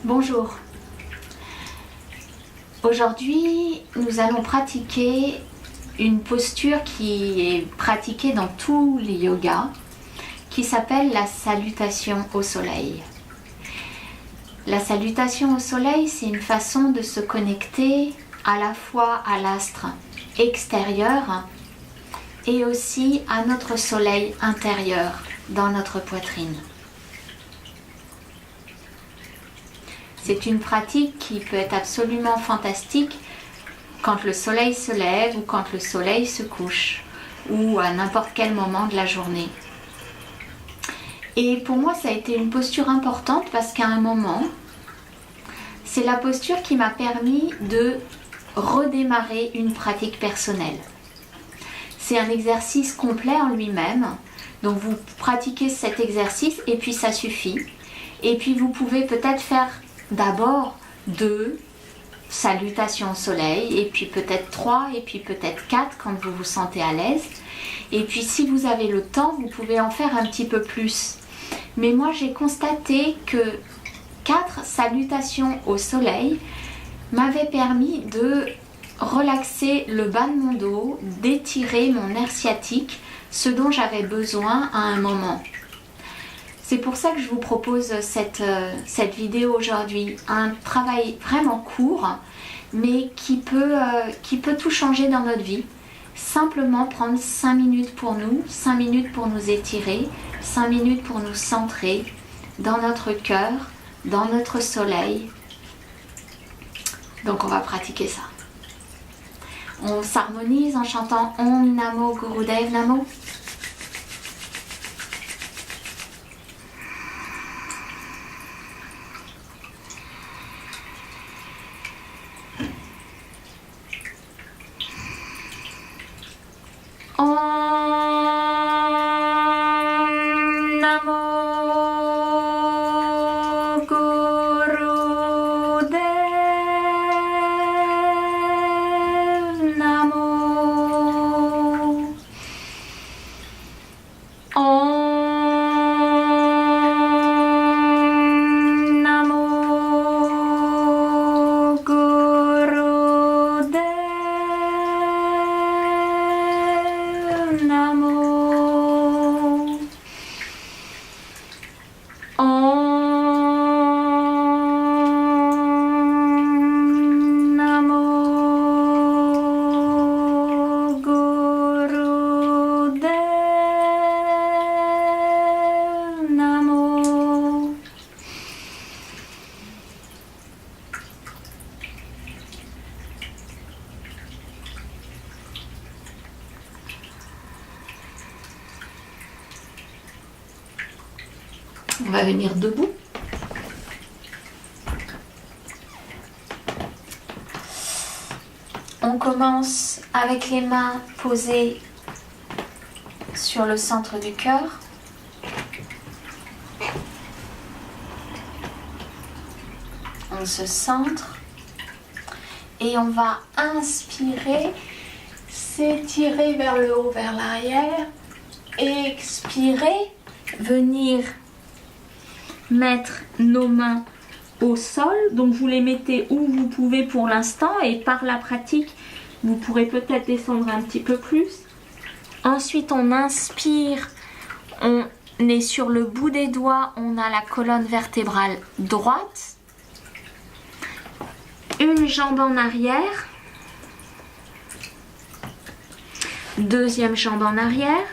Bonjour. Aujourd'hui, nous allons pratiquer une posture qui est pratiquée dans tous les yogas, qui s'appelle la salutation au soleil. La salutation au soleil, c'est une façon de se connecter à la fois à l'astre extérieur et aussi à notre soleil intérieur dans notre poitrine. C'est une pratique qui peut être absolument fantastique quand le soleil se lève ou quand le soleil se couche ou à n'importe quel moment de la journée. Et pour moi, ça a été une posture importante parce qu'à un moment, c'est la posture qui m'a permis de redémarrer une pratique personnelle. C'est un exercice complet en lui-même, donc vous pratiquez cet exercice et puis ça suffit. Et puis vous pouvez peut-être faire d'abord 2 salutations au soleil, et puis peut-être 3, et puis peut-être 4 quand vous vous sentez à l'aise. Et puis si vous avez le temps, vous pouvez en faire un petit peu plus. Mais moi j'ai constaté que 4 salutations au soleil m'avaient permis de relaxer le bas de mon dos, d'étirer mon nerf sciatique, ce dont j'avais besoin à un moment. C'est pour ça que je vous propose cette vidéo aujourd'hui. Un travail vraiment court, mais qui peut tout changer dans notre vie. Simplement prendre 5 minutes pour nous, 5 minutes pour nous étirer, 5 minutes pour nous centrer dans notre cœur, dans notre soleil. Donc on va pratiquer ça. On s'harmonise en chantant Om Namo Gurudev Namo. On va venir debout. On commence avec les mains posées sur le centre du cœur. On se centre et on va inspirer, s'étirer vers le haut, vers l'arrière. Expirer, venir mettre nos mains au sol, donc vous les mettez où vous pouvez pour l'instant et par la pratique vous pourrez peut-être descendre un petit peu plus. Ensuite on inspire, on est sur le bout des doigts, on a la colonne vertébrale droite, une jambe en arrière, deuxième jambe en arrière,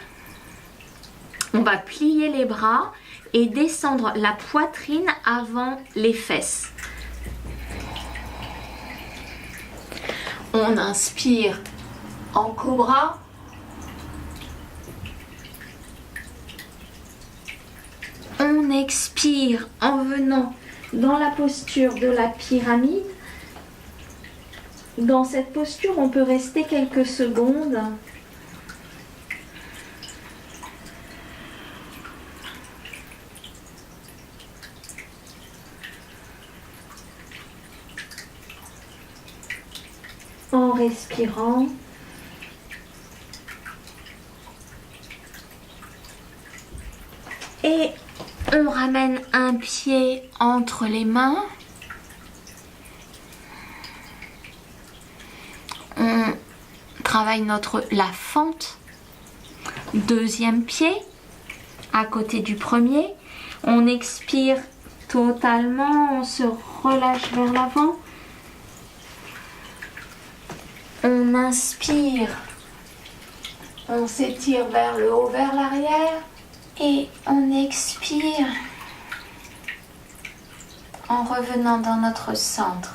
on va plier les bras et descendre la poitrine avant les fesses. On inspire en cobra. On expire en venant dans la posture de la pyramide. Dans cette posture, on peut rester quelques secondes. En respirant. Et on ramène un pied entre les mains travaille la fente. Deuxième pied, à côté du premier. On expire totalement, on se relâche vers l'avant. On inspire, on s'étire vers le haut, vers l'arrière. Et on expire en revenant dans notre centre.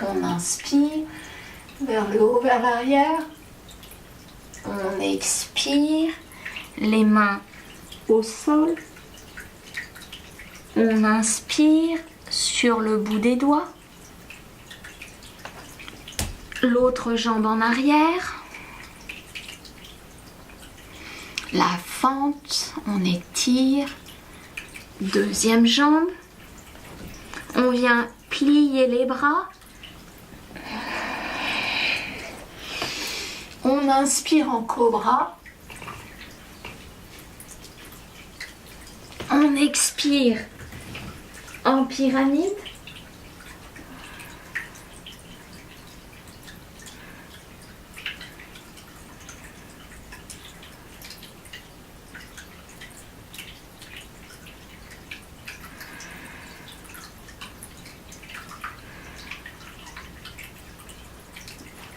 On inspire vers le haut, vers l'arrière. On expire, les mains au sol. On inspire sur le bout des doigts. L'autre jambe en arrière. La fente, on étire. Deuxième jambe. On vient plier les bras. On inspire en cobra. On expire en pyramide.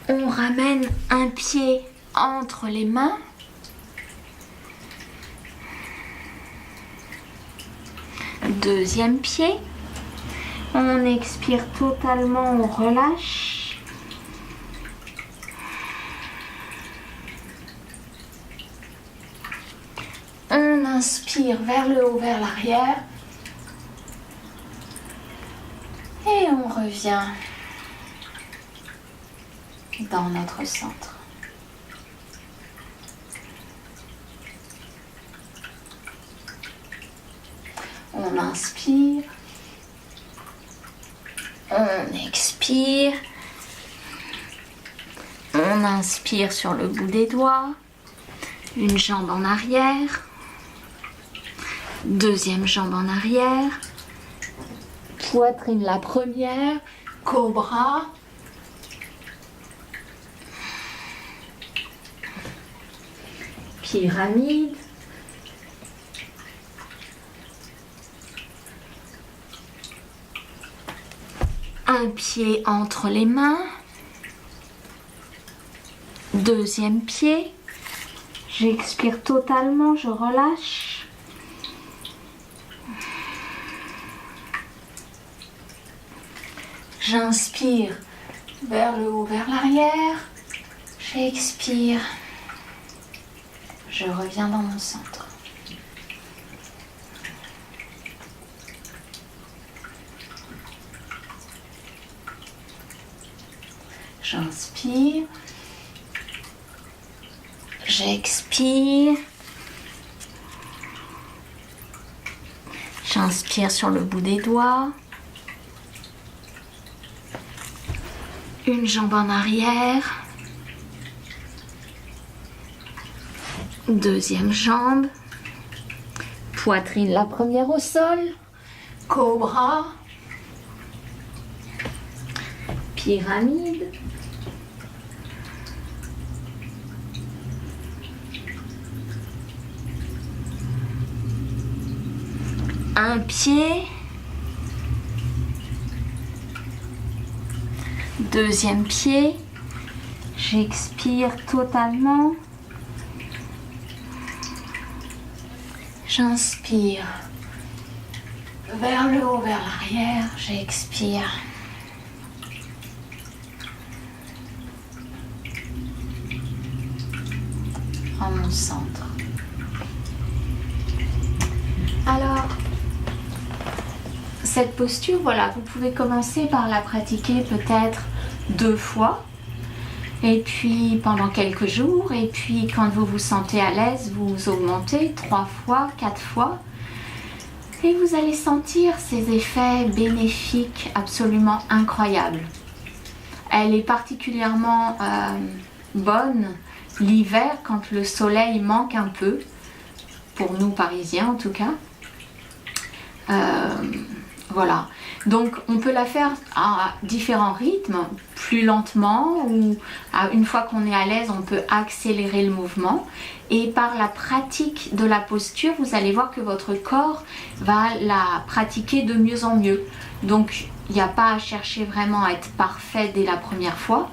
On ramène un pied entre les mains. Deuxième pied. On expire totalement, on relâche. On inspire vers le haut, vers l'arrière. Et on revient dans notre centre. On inspire, on expire, on inspire sur le bout des doigts, une jambe en arrière, deuxième jambe en arrière, poitrine la première, cobra. Pyramide. Un pied entre les mains. Deuxième pied. J'expire totalement, je relâche. J'inspire vers le haut, vers l'arrière. J'expire. Je reviens dans mon centre. J'inspire. J'expire. J'inspire sur le bout des doigts. Une jambe en arrière. Deuxième jambe, poitrine la première au sol, cobra, pyramide, un pied, deuxième pied, j'expire totalement. J'inspire vers le haut, vers l'arrière, j'expire. En mon centre. Alors, cette posture, voilà, vous pouvez commencer par la pratiquer peut-être 2 fois. Et puis pendant quelques jours, et puis quand vous vous sentez à l'aise, vous augmentez 3 fois, 4 fois. Et vous allez sentir ces effets bénéfiques absolument incroyables. Elle est particulièrement bonne l'hiver quand le soleil manque un peu, pour nous parisiens en tout cas. Voilà, donc on peut la faire à différents rythmes, plus lentement, ou une fois qu'on est à l'aise on peut accélérer le mouvement, et par la pratique de la posture vous allez voir que votre corps va la pratiquer de mieux en mieux. Donc il n'y a pas à chercher vraiment à être parfait dès la première fois,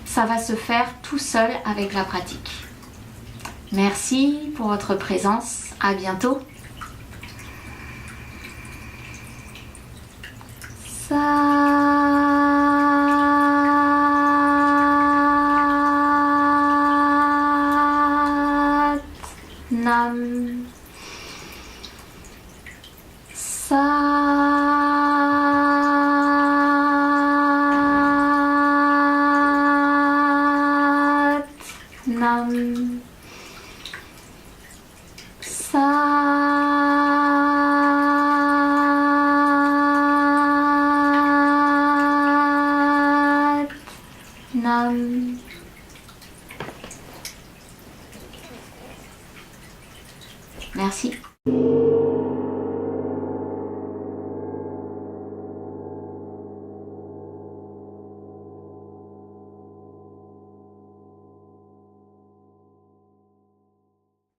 ça va se faire tout seul avec la pratique. Merci pour votre présence, à bientôt. Nam Sat Nam Sat Nam